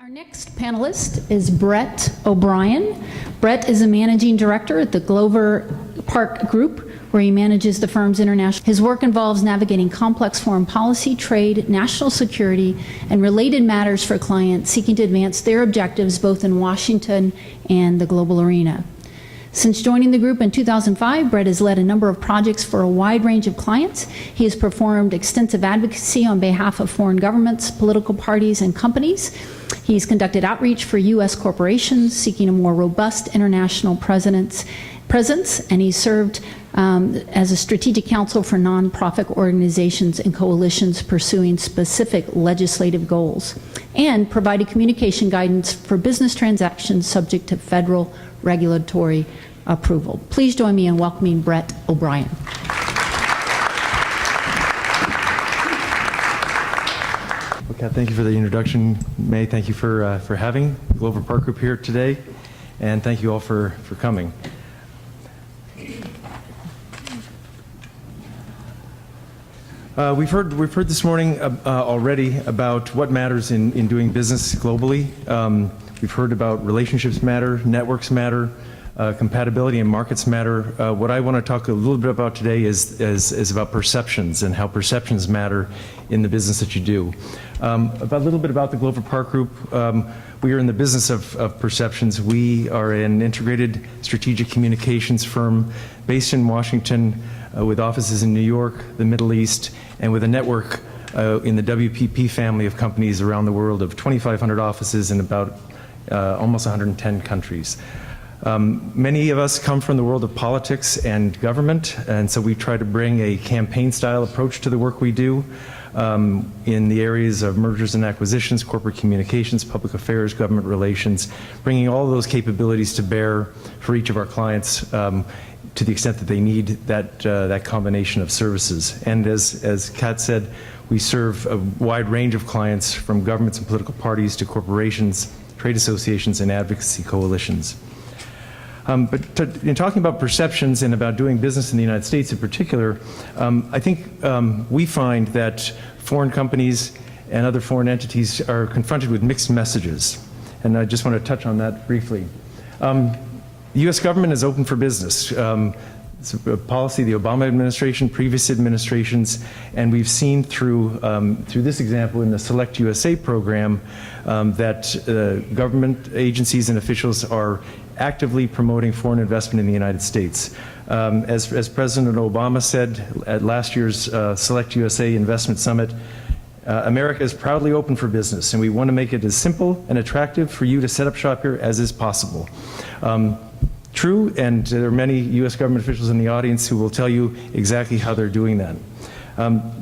Our next panelist is Brett O'Brien. Brett is a managing director at the Glover Park Group, where he manages the firm's international. His work involves navigating complex foreign policy, trade, national security, and related matters for clients seeking to advance their objectives both in Washington and the global arena. Since joining the group in 2005, Brett has led a number of projects for a wide range of clients. He has performed extensive advocacy on behalf of foreign governments, political parties, and companies. He's conducted outreach for U.S. corporations seeking a more robust international presence, and he served as a strategic counsel for nonprofit organizations and coalitions pursuing specific legislative goals, and provided communication guidance for business transactions subject to federal regulatory approval. Please join me in welcoming Brett O'Brien. Okay, thank you for the introduction, May. Thank you for having Glover Park Group here today, and thank you all for coming. We've heard this morning already about what matters in doing business globally. We've heard about relationships matter, networks matter, compatibility and markets matter. What I want to talk a little bit about today is about perceptions and how perceptions matter in the business that you do. A little bit about the Glover Park Group. We are in the business of perceptions. We are an integrated strategic communications firm based in Washington with offices in New York, the Middle East, and with a network in the WPP family of companies around the world of 2,500 offices in about almost 110 countries. Many of us come from the world of politics and government, and so we try to bring a campaign-style approach to the work we do in the areas of mergers and acquisitions, corporate communications, public affairs, government relations, bringing all of those capabilities to bear for each of our clients to the extent that they need that combination of services. And as Kat said, we serve a wide range of clients, from governments and political parties to corporations, trade associations, and advocacy coalitions. In talking about perceptions and about doing business in the United States in particular, I think we find that foreign companies and other foreign entities are confronted with mixed messages. And I just want to touch on that briefly. The U.S. government is open for business. It's a policy of the Obama administration, previous administrations, and we've seen through this example in the Select USA program that government agencies and officials are actively promoting foreign investment in the United States. As President Obama said at last year's Select USA Investment Summit, America is proudly open for business, and we want to make it as simple and attractive for you to set up shop here as is possible. True, and there are many U.S. government officials in the audience who will tell you exactly how they're doing that.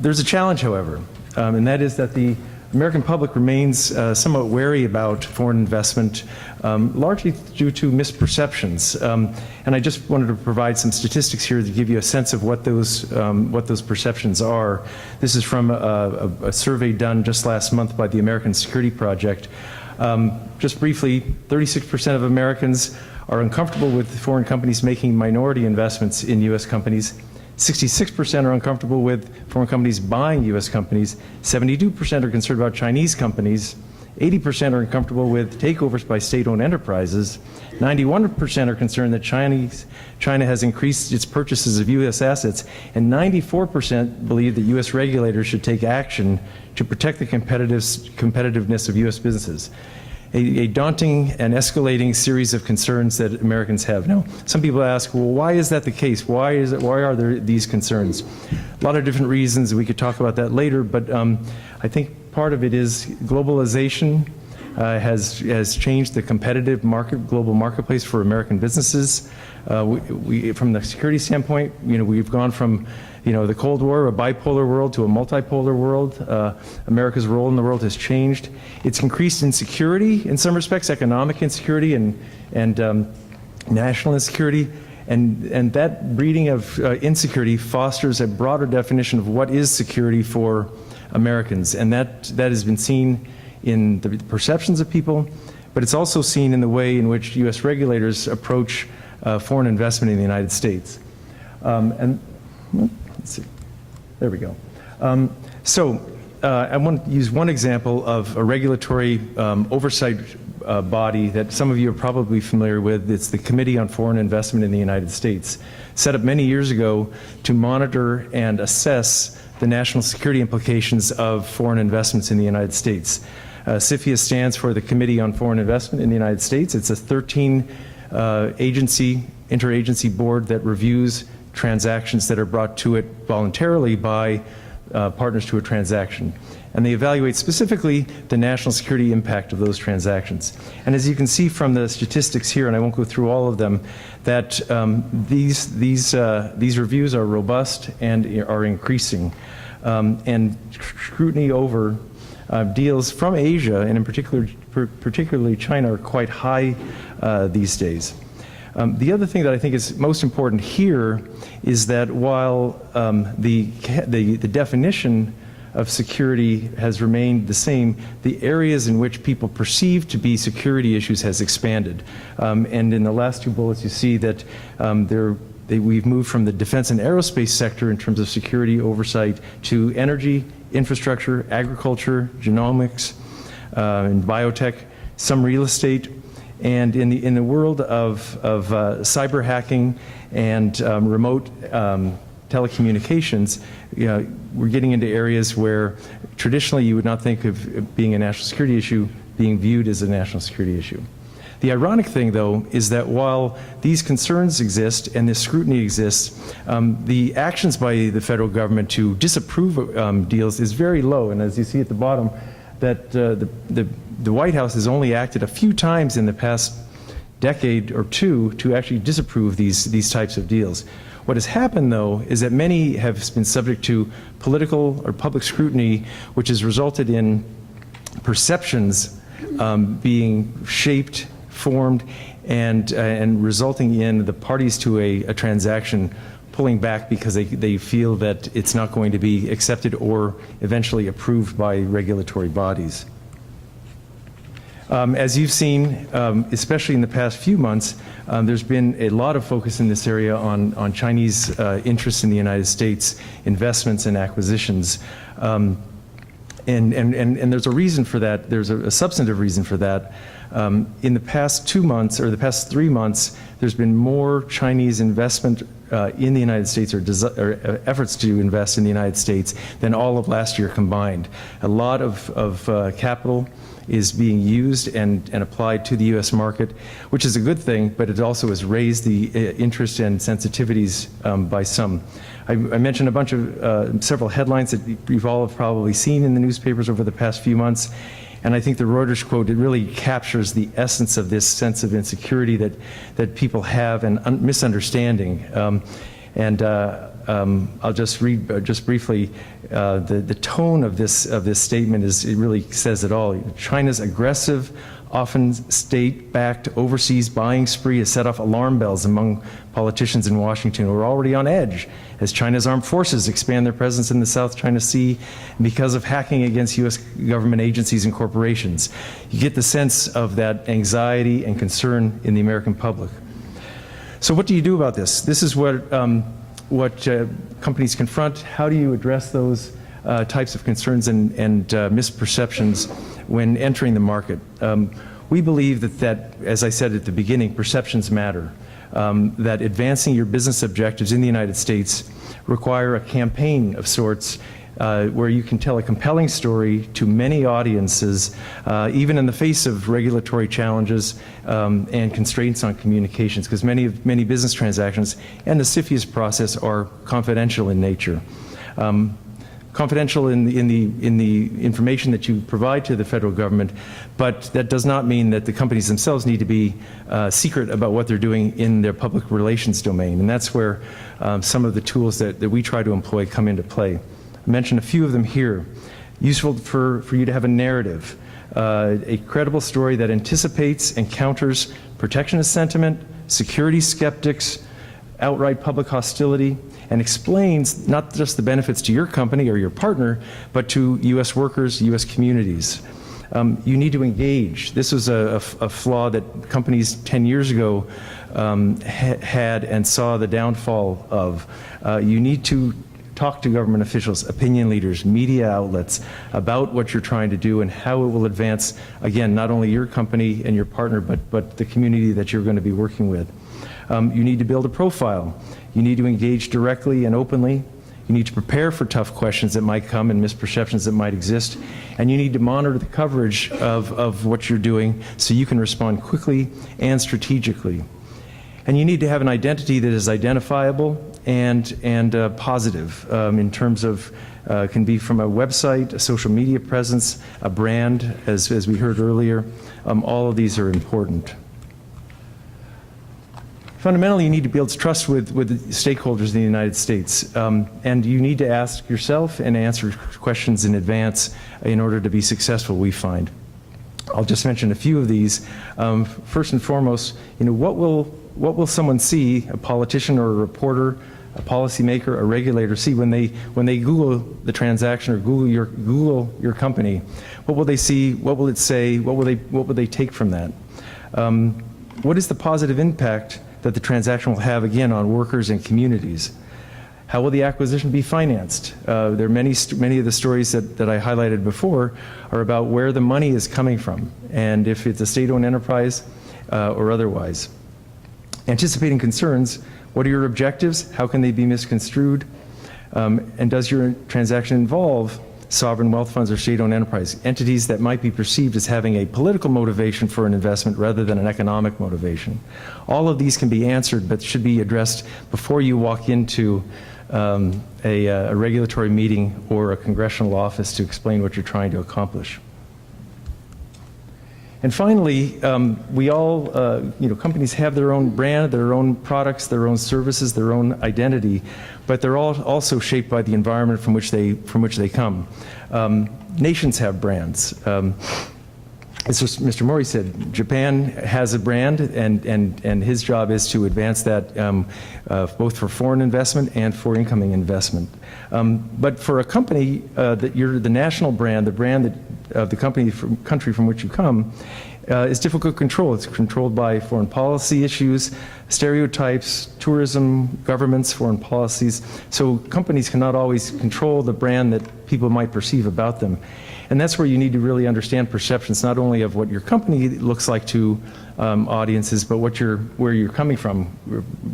There's a challenge, however, and that is that the American public remains somewhat wary about foreign investment, largely due to misperceptions. And I just wanted to provide some statistics here to give you a sense of what those perceptions are. This is from a survey done just last month by the American Security Project. Just briefly, 36% of Americans are uncomfortable with foreign companies making minority investments in U.S. companies. 66% are uncomfortable with foreign companies buying U.S. companies. 72% are concerned about Chinese companies. 80% are uncomfortable with takeovers by state-owned enterprises. 91% are concerned that China has increased its purchases of U.S. assets. And 94% believe that U.S. regulators should take action to protect the competitiveness of U.S. businesses. A daunting and escalating series of concerns that Americans have. Now, some people ask, well, why is that the case? Why are there these concerns? A lot of different reasons. We could talk about that later, but I think part of it is globalization has changed the competitive global marketplace for American businesses. From the security standpoint, we've gone from the Cold War, a bipolar world, to a multipolar world. America's role in the world has changed. It's increased insecurity in some respects, economic insecurity and national insecurity. And that breeding of insecurity fosters a broader definition of what is security for Americans. And that has been seen in the perceptions of people, but it's also seen in the way in which U.S. regulators approach foreign investment in the United States. Let's see. There we go. So I want to use one example of a regulatory oversight body that some of you are probably familiar with. It's the Committee on Foreign Investment in the United States, set up many years ago to monitor and assess the national security implications of foreign investments in the United States. CFIUS stands for the Committee on Foreign Investment in the United States. It's a 13-interagency board that reviews transactions that are brought to it voluntarily by partners to a transaction. And they evaluate specifically the national security impact of those transactions. And as you can see from the statistics here, and I won't go through all of them, that these reviews are robust and are increasing. And scrutiny over deals from Asia, and in particularly China, are quite high these days. The other thing that I think is most important here is that while the definition of security has remained the same, the areas in which people perceive to be security issues has expanded. And in the last two bullets you see that we've moved from the defense and aerospace sector in terms of security oversight to energy, infrastructure, agriculture, genomics, and biotech, some real estate. And in the world of cyber hacking and remote telecommunications, we're getting into areas where traditionally you would not think of being a national security issue being viewed as a national security issue. The ironic thing, though, is that while these concerns exist and this scrutiny exists, the actions by the federal government to disapprove deals is very low. And as you see at the bottom, that the White House has only acted a few times in the past decade or two to actually disapprove these types of deals. What has happened, though, is that many have been subject to political or public scrutiny, which has resulted in perceptions being shaped, formed, and resulting in the parties to a transaction pulling back because they feel that it's not going to be accepted or eventually approved by regulatory bodies. As you've seen, especially in the past few months, there's been a lot of focus in this area on Chinese interests in the United States, investments and acquisitions. And there's a reason for that. There's a substantive reason for that. In the past 2 months, or the past 3 months, there's been more Chinese investment in the United States or efforts to invest in the United States than all of last year combined. A lot of capital is being used and applied to the U.S. market, which is a good thing, but it also has raised the interest and sensitivities by some. I mentioned a bunch of several headlines that you've all have probably seen in the newspapers over the past few months, and I think the Reuters quote, it really captures the essence of this sense of insecurity that people have and misunderstanding. I'll just read just briefly the tone of this statement it really says it all. China's aggressive, often state-backed overseas buying spree has set off alarm bells among politicians in Washington who are already on edge as China's armed forces expand their presence in the South China Sea because of hacking against U.S. government agencies and corporations. You get the sense of that anxiety and concern in the American public. So what do you do about this? This is what companies confront. How do you address those types of concerns and misperceptions when entering the market? We believe that, as I said at the beginning, perceptions matter. That advancing your business objectives in the United States require a campaign of sorts where you can tell a compelling story to many audiences, even in the face of regulatory challenges and constraints on communications, because many business transactions and the CFIUS process are confidential in nature. Confidential in the information that you provide to the federal government, but that does not mean that the companies themselves need to be secret about what they're doing in their public relations domain, and that's where some of the tools that we try to employ come into play. I mentioned a few of them here. Useful for you to have a narrative, a credible story that anticipates and counters protectionist sentiment, security skeptics, outright public hostility, and explains not just the benefits to your company or your partner, but to U.S. workers, U.S. communities. You need to engage. This was a flaw that companies 10 years ago had and saw the downfall of. You need to Talk to government officials, opinion leaders, media outlets about what you're trying to do and how it will advance, again, not only your company and your partner, but the community that you're going to be working with. You need to build a profile. You need to engage directly and openly. You need to prepare for tough questions that might come and misperceptions that might exist. And you need to monitor the coverage of what you're doing so you can respond quickly and strategically. And you need to have an identity that is identifiable and positive in terms of, can be from a website, a social media presence, a brand, as we heard earlier. All of these are important. Fundamentally, you need to build trust with stakeholders in the United States, and you need to ask yourself and answer questions in advance in order to be successful, we find. I'll just mention a few of these. First and foremost, what will someone see, a politician or a reporter, a policymaker, a regulator see when they Google the transaction or Google your company? What will they see? What will it say? What will they take from that? What is the positive impact that the transaction will have, again, on workers and communities? How will the acquisition be financed? There are many of the stories that I highlighted before are about where the money is coming from, and if it's a state-owned enterprise or otherwise. Anticipating concerns, what are your objectives? How can they be misconstrued? And does your transaction involve sovereign wealth funds or state-owned enterprise, entities that might be perceived as having a political motivation for an investment rather than an economic motivation? All of these can be answered, but should be addressed before you walk into a regulatory meeting or a congressional office to explain what you're trying to accomplish. And finally, we all, companies have their own brand, their own products, their own services, their own identity, but they're all also shaped by the environment from which they come. Nations have brands. As just Mr. Mori said, Japan has a brand, and his job is to advance that both for foreign investment and for incoming investment. But for a company, the national brand, the brand of the country from which you come, is difficult to control. It's controlled by foreign policy issues, stereotypes, tourism, governments, foreign policies. So companies cannot always control the brand that people might perceive about them. And that's where you need to really understand perceptions, not only of what your company looks like to audiences, but where you're coming from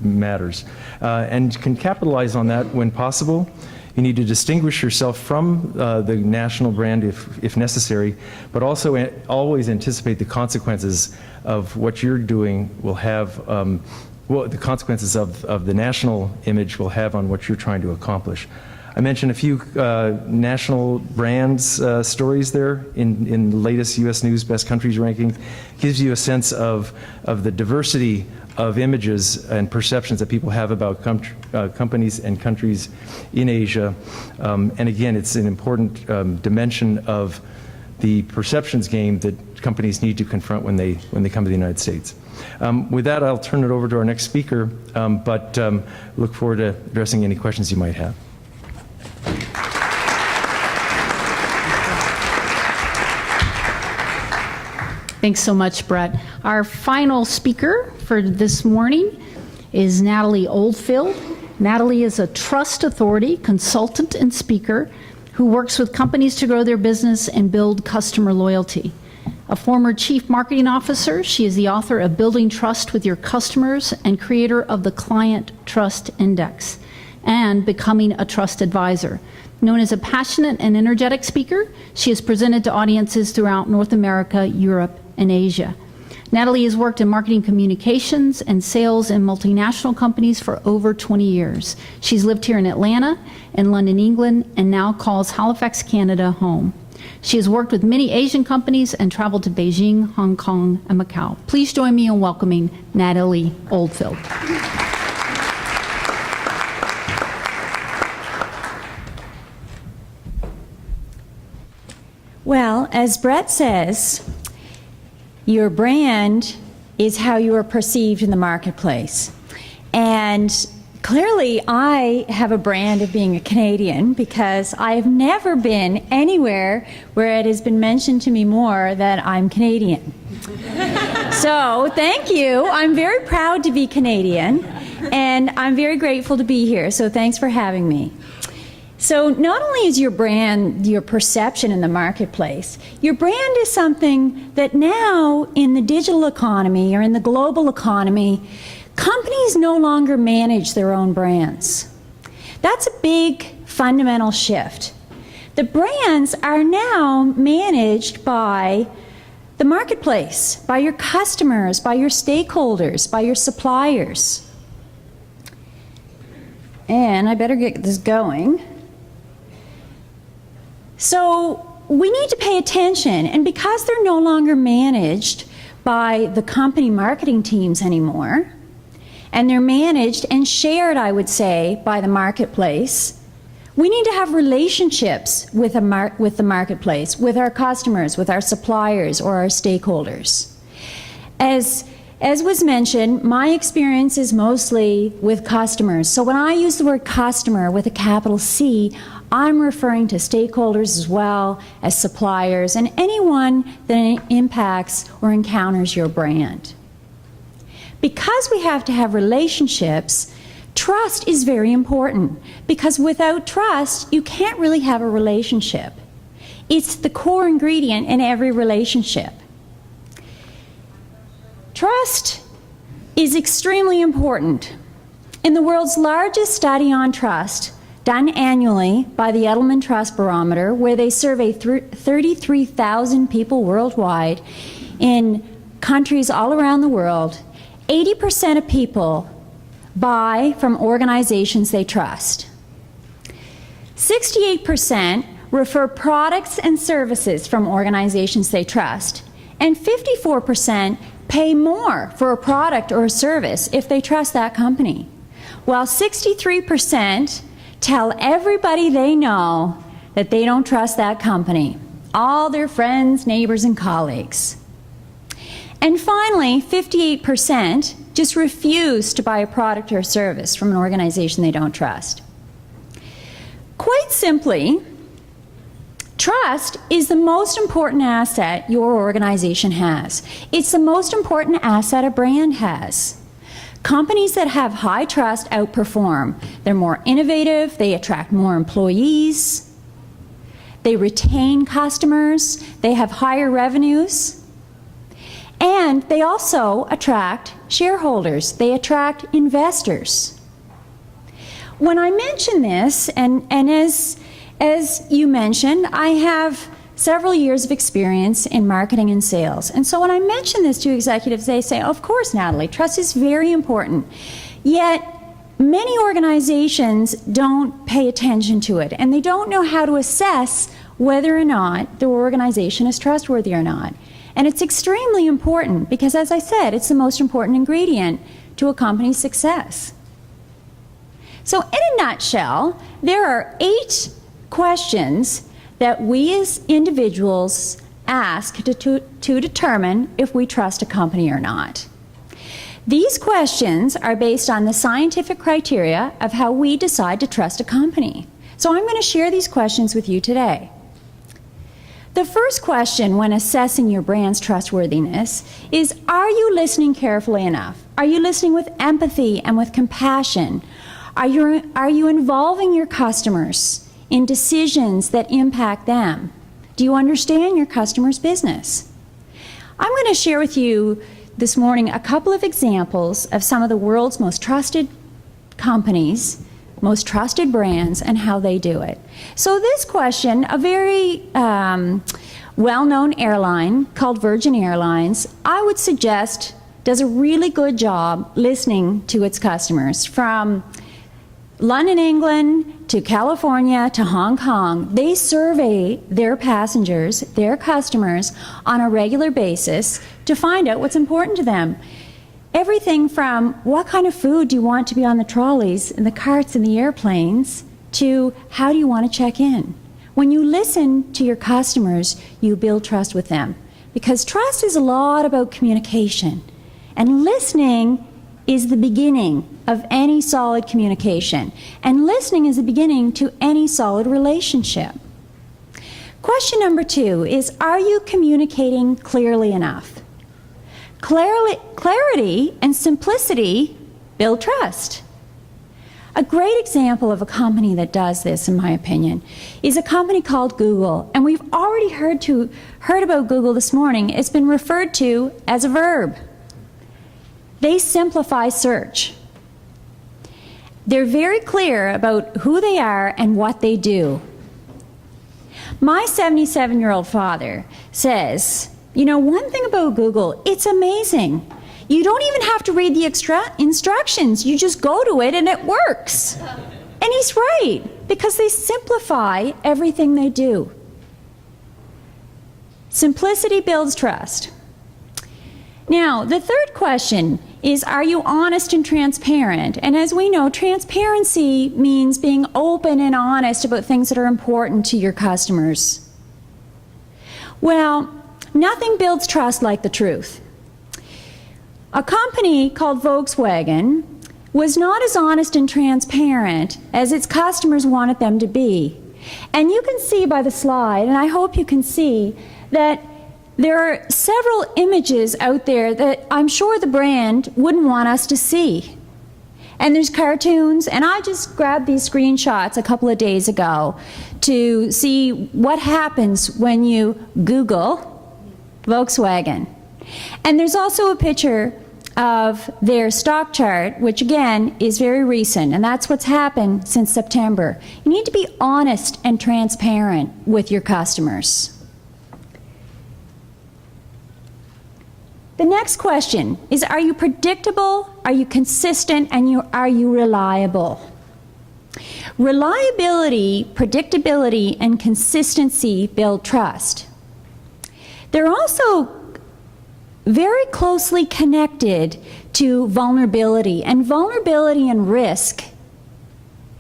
matters. And can capitalize on that when possible. You need to distinguish yourself from the national brand if necessary, but also always anticipate the consequences of what you're doing will have, the consequences of the national image will have on what you're trying to accomplish. I mentioned a few national brands stories there in the latest U.S. News Best Countries ranking. Gives you a sense of the diversity of images and perceptions that people have about companies and countries in Asia. And again, it's an important dimension of the perceptions game that companies need to confront when they come to the United States. With that, I'll turn it over to our next speaker, but look forward to addressing any questions you might have. Thanks so much, Brett. Our final speaker for this morning is Natalie Old Phil. Natalie is a trust authority, consultant, and speaker who works with companies to grow their business and build customer loyalty. A former chief marketing officer, she is the author of Building Trust with Your Customers and creator of the Client Trust Index and Becoming a Trust Advisor. Known as a passionate and energetic speaker, she has presented to audiences throughout North America, Europe, and Asia. Natalie has worked in marketing communications and sales in multinational companies for over 20 years. She's lived here in Atlanta and London, England, and now calls Halifax, Canada home. She has worked with many Asian companies and traveled to Beijing, Hong Kong, and Macau. Please join me in welcoming Natalie Old Phil. Well, as Brett says, your brand is how you are perceived in the marketplace. And clearly I have a brand of being a Canadian because I have never been anywhere where it has been mentioned to me more that I'm Canadian. So thank you. I'm very proud to be Canadian and I'm very grateful to be here. So thanks for having me. So not only is your brand your perception in the marketplace, your brand is something that now in the digital economy or in the global economy, companies no longer manage their own brands. That's a big fundamental shift. The brands are now managed by the marketplace, by your customers, by your stakeholders, by your suppliers. And I better get this going. So we need to pay attention, and because they're no longer managed by the company marketing teams anymore, and they're managed and shared, I would say, by the marketplace, we need to have relationships with the marketplace, with our customers, with our suppliers, or our stakeholders. As was mentioned, my experience is mostly with customers. So when I use the word customer with a capital C, I'm referring to stakeholders as well as suppliers and anyone that impacts or encounters your brand. Because we have to have relationships, trust is very important, because without trust, you can't really have a relationship. It's the core ingredient in every relationship. Trust is extremely important. In the world's largest study on trust, done annually by the Edelman Trust Barometer, where they survey 33,000 people worldwide in countries all around the world, 80% of people buy from organizations they trust. 68% refer products and services from organizations they trust, and 54% pay more for a product or a service if they trust that company, while 63% tell everybody they know that they don't trust that company, all their friends, neighbors, and colleagues. And finally, 58% just refuse to buy a product or service from an organization they don't trust. Quite simply, trust is the most important asset your organization has. It's the most important asset a brand has. Companies that have high trust outperform. They're more innovative, they attract more employees, they retain customers, they have higher revenues, and they also attract shareholders, they attract investors. When I mention this, and as you mentioned, I have several years of experience in marketing and sales. And so when I mention this to executives, they say, of course, Natalie, trust is very important. Yet many organizations don't pay attention to it, and they don't know how to assess whether or not the organization is trustworthy or not. And it's extremely important because, as I said, it's the most important ingredient to a company's success. So in a nutshell, there are 8 questions that we as individuals ask to determine if we trust a company or not. These questions are based on the scientific criteria of how we decide to trust a company. So I'm going to share these questions with you today. The first question when assessing your brand's trustworthiness is, are you listening carefully enough? Are you listening with empathy and with compassion? Are you involving your customers in decisions that impact them? Do you understand your customer's business? I'm going to share with you this morning a couple of examples of some of the world's most trusted companies, most trusted brands, and how they do it. So this question, a very well-known airline called Virgin Airlines, I would suggest does a really good job listening to its customers. From London, England, to California, to Hong Kong, they survey their passengers, their customers, on a regular basis to find out what's important to them. Everything from what kind of food do you want to be on the trolleys and the carts and the airplanes, to how do you want to check in. When you listen to your customers, you build trust with them, because trust is a lot about communication, and listening is the beginning of any solid communication, and listening is the beginning to any solid relationship. Question number 2 is, are you communicating clearly enough? Clarity and simplicity build trust. A great example of a company that does this, in my opinion, is a company called Google. And we've already heard about Google this morning. It's been referred to as a verb. They simplify search. They're very clear about who they are and what they do. My 77-year-old father says, you know, one thing about Google, it's amazing. You don't even have to read the instructions. You just go to it and it works. And he's right, because they simplify everything they do. Simplicity builds trust. Now, the third question is, are you honest and transparent? And as we know, transparency means being open and honest about things that are important to your customers. Well, nothing builds trust like the truth. A company called Volkswagen was not as honest and transparent as its customers wanted them to be. And you can see by the slide, and I hope you can see, that there are several images out there that I'm sure the brand wouldn't want us to see. And there's cartoons, and I just grabbed these screenshots a couple of days ago to see what happens when you Google Volkswagen. And there's also a picture of their stock chart, which again is very recent, and that's what's happened since September. You need to be honest and transparent with your customers. The next question is, are you predictable, are you consistent, and are you reliable? Reliability, predictability, and consistency build trust. They're also very closely connected to vulnerability, and vulnerability and risk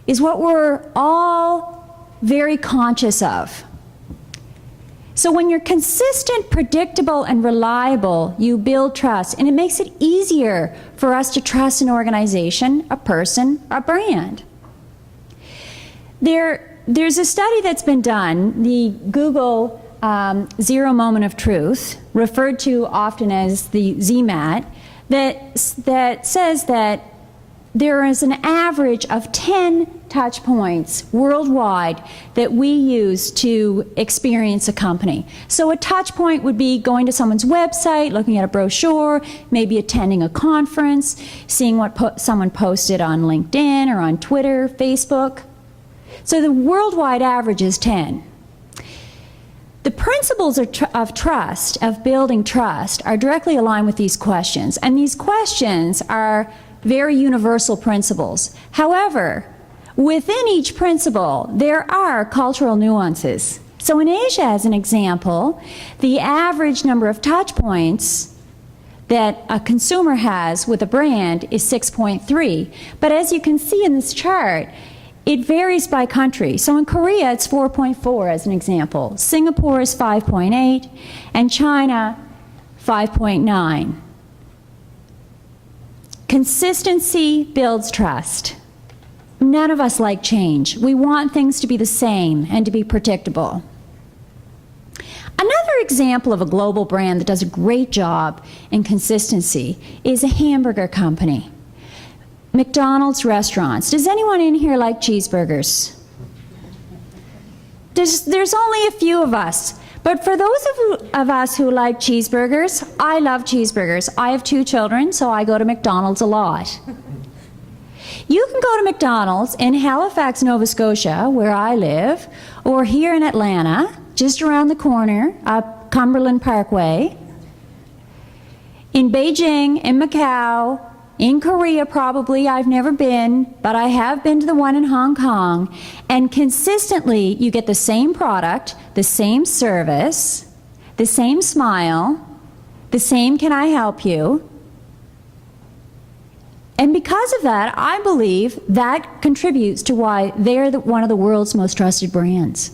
is what we're all very conscious of. So when you're consistent, predictable, and reliable, you build trust, and it makes it easier for us to trust an organization, a person, a brand. There's a study that's been done, the Google Zero Moment of Truth, referred to often as the ZMAT, that says that there is an average of 10 touch points worldwide that we use to experience a company. So a touch point would be going to someone's website, looking at a brochure, maybe attending a conference, seeing what someone posted on LinkedIn or on Twitter, Facebook. So the worldwide average is 10. The principles of trust, of building trust, are directly aligned with these questions. And these questions are very universal principles. However, within each principle, there are cultural nuances. So in Asia, as an example, the average number of touch points that a consumer has with a brand is 6.3. But as you can see in this chart, it varies by country. So in Korea, it's 4.4 as an example. Singapore is 5.8, and China, 5.9. Consistency builds trust. None of us like change. We want things to be the same and to be predictable. Another example of a global brand that does a great job in consistency is a hamburger company. McDonald's restaurants. Does anyone in here like cheeseburgers? There's only a few of us. But for those of us who like cheeseburgers, I love cheeseburgers. I have 2 children, so I go to McDonald's a lot. You can go to McDonald's in Halifax, Nova Scotia, where I live, or here in Atlanta, just around the corner, up Cumberland Parkway, in Beijing, in Macau, in Korea probably. I've never been, but I have been to the one in Hong Kong. And consistently, you get the same product, the same service, the same smile, the same "can I help you?" And because of that, I believe that contributes to why they're one of the world's most trusted brands.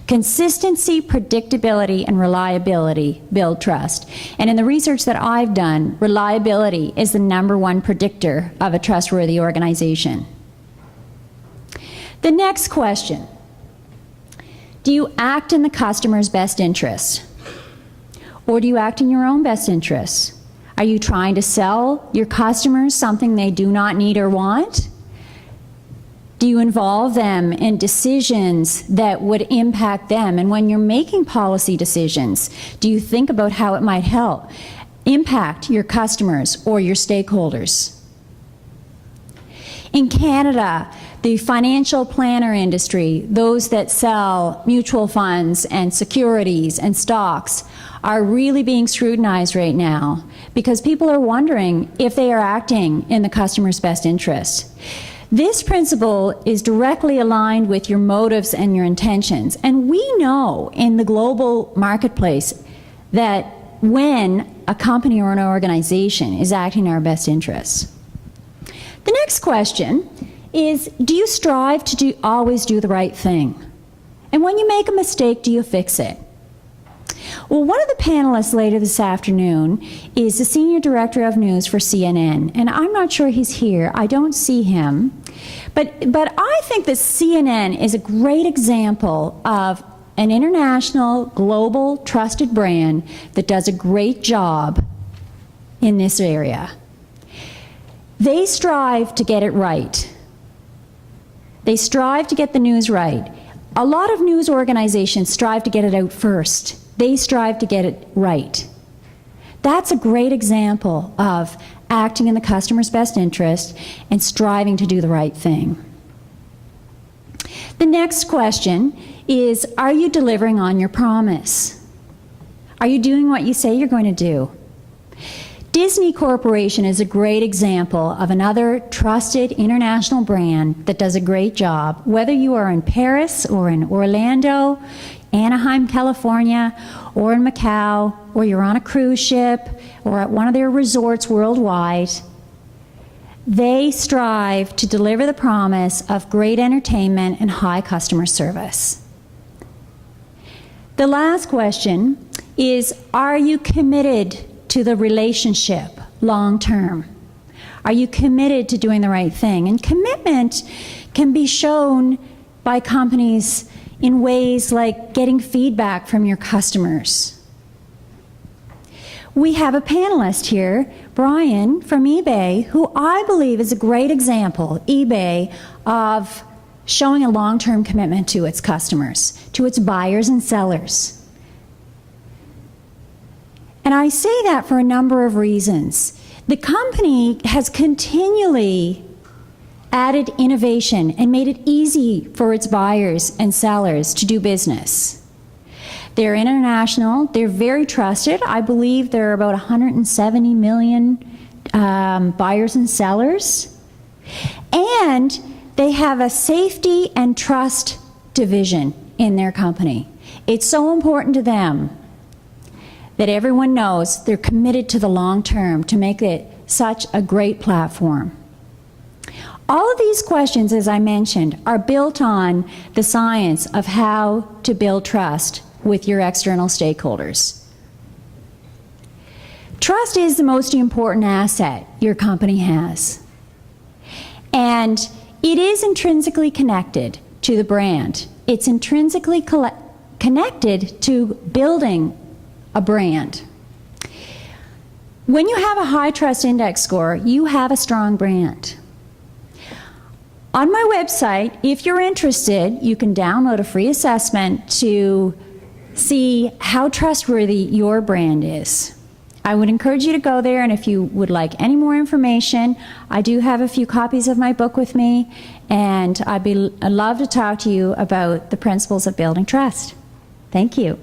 Consistency, predictability, and reliability build trust. And in the research that I've done, reliability is the #1 predictor of a trustworthy organization. The next question: do you act in the customer's best interest? Or do you act in your own best interests? Are you trying to sell your customers something they do not need or want? Do you involve them in decisions that would impact them? And when you're making policy decisions, do you think about how it might impact your customers or your stakeholders? In Canada, the financial planner industry, those that sell mutual funds and securities and stocks, are really being scrutinized right now because people are wondering if they are acting in the customer's best interest. This principle is directly aligned with your motives and your intentions. And we know in the global marketplace that when a company or an organization is acting in our best interests. The next question is, do you strive to always do the right thing? And when you make a mistake, do you fix it? Well, one of the panelists later this afternoon is the Senior Director of News for CNN, and I'm not sure he's here. I don't see him. But I think that CNN is a great example of an international, global, trusted brand that does a great job in this area. They strive to get it right. They strive to get the news right. A lot of news organizations strive to get it out first. They strive to get it right. That's a great example of acting in the customer's best interest and striving to do the right thing. The next question is, are you delivering on your promise? Are you doing what you say you're going to do? Disney Corporation is a great example of another trusted international brand that does a great job. Whether you are in Paris or in Orlando, Anaheim, California, or in Macau, or you're on a cruise ship, or at one of their resorts worldwide, they strive to deliver the promise of great entertainment and high customer service. The last question is, are you committed to the relationship long term? Are you committed to doing the right thing? And commitment can be shown by companies in ways like getting feedback from your customers. We have a panelist here, Brien from eBay, who I believe is a great example, eBay, of showing a long-term commitment to its customers, to its buyers and sellers. And I say that for a number of reasons. The company has continually added innovation and made it easy for its buyers and sellers to do business. They're international, they're very trusted. I believe there are about 170 million buyers and sellers. And they have a safety and trust division in their company. It's so important to them that everyone knows they're committed to the long term to make it such a great platform. All of these questions, as I mentioned, are built on the science of how to build trust with your external stakeholders. Trust is the most important asset your company has. And it is intrinsically connected to the brand. It's intrinsically connected to building a brand. When you have a high trust index score, you have a strong brand. On my website, if you're interested, you can download a free assessment to see how trustworthy your brand is. I would encourage you to go there, and if you would like any more information, I do have a few copies of my book with me, and I'd love to talk to you about the principles of building trust. Thank you.